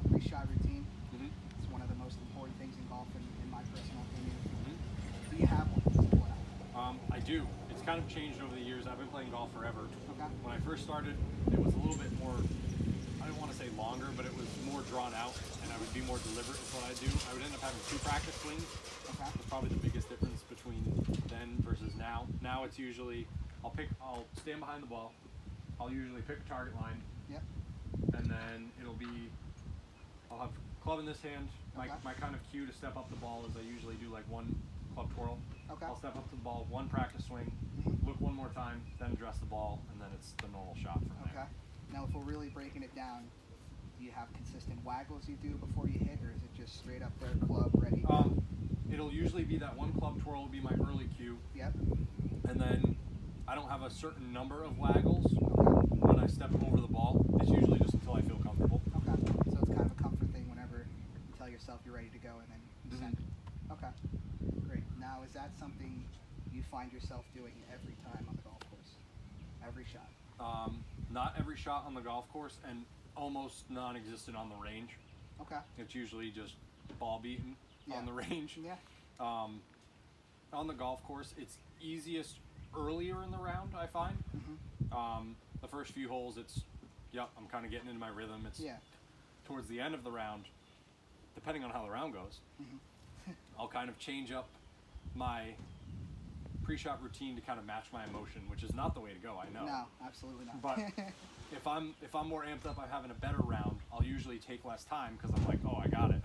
a pre-shot routine. Mm-hmm. It's one of the most important things in golf, in my personal opinion. Mm-hmm. Do you have one? I do. It's kind of changed over the years. I've been playing golf forever. Okay. When I first started, it was a little bit more, I don't want to say longer, but it was more drawn out, and I would be more deliberate with what I do. I would end up having 2 practice swings. Okay. That's probably the biggest difference between then versus now. Now it's usually, I'll stand behind the ball. I'll usually pick a target line. Yep. And then I'll have club in this hand. Okay. My kind of cue to step up the ball is I usually do like 1 club twirl. Okay. I'll step up to the ball, 1 practice swing, Mm-hmm. look 1 more time, then address the ball, and then it's the normal shot from there. Okay. Now, if we're really breaking it down, do you have consistent waggles you do before you hit, or is it just straight up there, club, ready? It'll usually be that 1 club twirl will be my early cue, Yep. and then I don't have a certain number of waggles Okay. when I step over the ball. It's usually just until I feel comfortable. Okay. So it's kind of a comfort thing whenever you tell yourself you're ready to go, and then you send it. Okay. Great. Now, is that something you find yourself doing every time on the golf course? Every shot? Not every shot on the golf course, and almost non-existent on the range. Okay. It's usually just ball beating on the range. Yeah. On the golf course, it's easiest earlier in the round, I find. Mm-hmm. The first few holes, I'm kind of getting into my rhythm. It's Yeah. towards the end of the round, depending on how the round goes, Mm-hmm. I'll kind of change up my pre-shot routine to kind of match my emotion, which is not the way to go, I know. No, absolutely not. But if I'm more amped up, I'm having a better round, I'll usually take less time because I'm like, oh, I got it.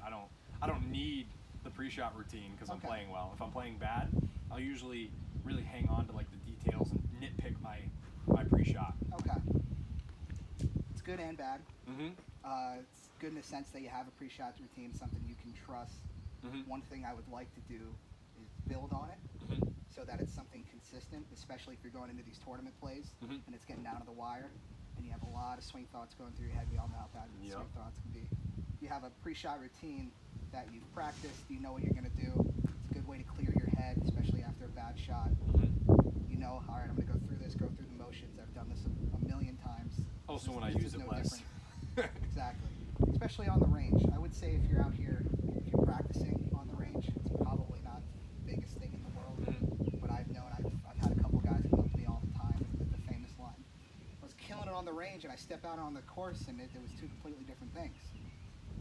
I don't need the pre-shot routine because I'm Okay. playing well. If I'm playing bad, I'll usually really hang on to like the details and nitpick my pre-shot. Okay. It's good and bad. Mm-hmm. It's good in the sense that you have a pre-shot routine, something you can trust. Mm-hmm. One thing I would like to do is build on it Mm-hmm. so that it's something consistent, especially if you're going into these tournament plays Mhm. and it's getting down to the wire and you have a lot of swing thoughts going through your head. We all know how bad Yep. swing thoughts can be. You have a pre-shot routine that you've practiced, you know what you're going to do. It's a good way to clear your head, especially after a bad shot. Mm-hmm. You know, all right, I'm going to go through this, go through the motions. I've done this a million times. Also, This when I is use it no less. different. Exactly. Especially on the range. I would say if you're out here, if you're practicing on the range, it's probably not the biggest thing in the world. Mhm. But I've known, I've had a couple guys come up to me all the time with the famous line. I was killing it on the range and I step out on the course and it was 2 completely different things.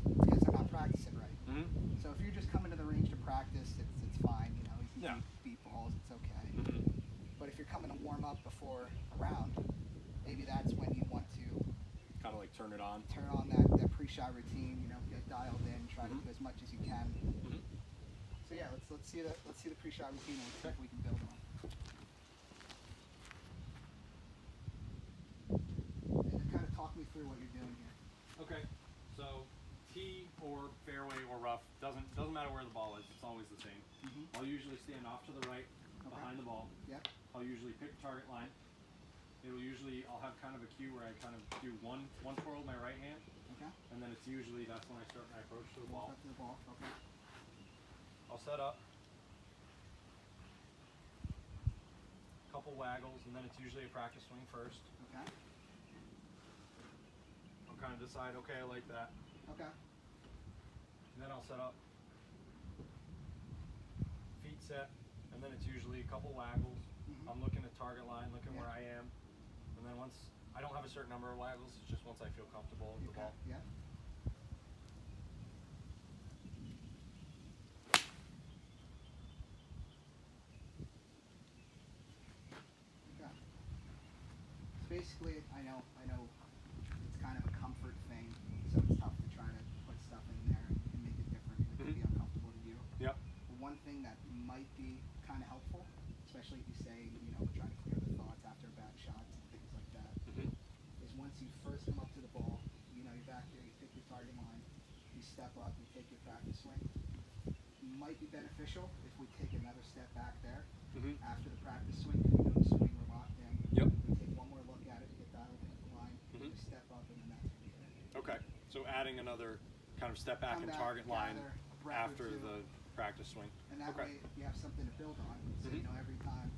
It's because I'm not practicing right. Mm-hmm. So if you're just coming to the range to practice, it's fine, you know, you can Yeah. beat balls, it's okay. Mm-hmm. But if you're coming to warm up before a round, maybe that's when you want to Kind of like turn it on. turn on that pre-shot routine, you know, get dialed in, try to Mhm. do as much as you can. Mm-hmm. So yeah, let's see the pre-shot routine and see if we can build on. And kind of talk me through what you're doing here. Okay, so tee or fairway or rough doesn't matter where the ball is. It's always the same. Mm-hmm. I'll usually stand off to the right, behind the ball. Yep. I'll usually pick a target line. I'll have kind of a cue where I kind of do one twirl with my right hand, Okay. and then it's usually that's when I start my approach to the Walk ball. up to the ball. Okay. I'll set up, couple waggles, and then it's usually a practice swing first. Okay. I'll kind of decide, okay, I like that. Okay. And then I'll set up, feet set, and then it's usually a couple waggles. Mhm. I'm looking at target line, looking Yeah. where I am. And then once, I don't have a certain number of waggles, it's just once I feel comfortable with the ball. Yeah. Okay. So basically, I know it's kind of a comfort thing, so it's tough to try to put stuff in there and make it different and it can be Mhm. uncomfortable to you. Yep. One thing that might be kind of helpful, especially if you say, you know, we're trying to clear the thoughts after bad shots and things like that, Mm-hmm. is once you first come up to the ball, you know, you're back there, you pick your target line, you step up, you take your practice swing. Might be beneficial if we take another step back there Mm-hmm. after the practice swing. If we know the swing, we're locked in. Yep. We take one more look at it, get dialed into the line, Mhm. we step up, and then that's when we hit it. Okay. So adding another kind of step back Come and back, target line gather, breath or after two. the practice swing. And that Okay. way you have something to build on. So you Mhm. know every time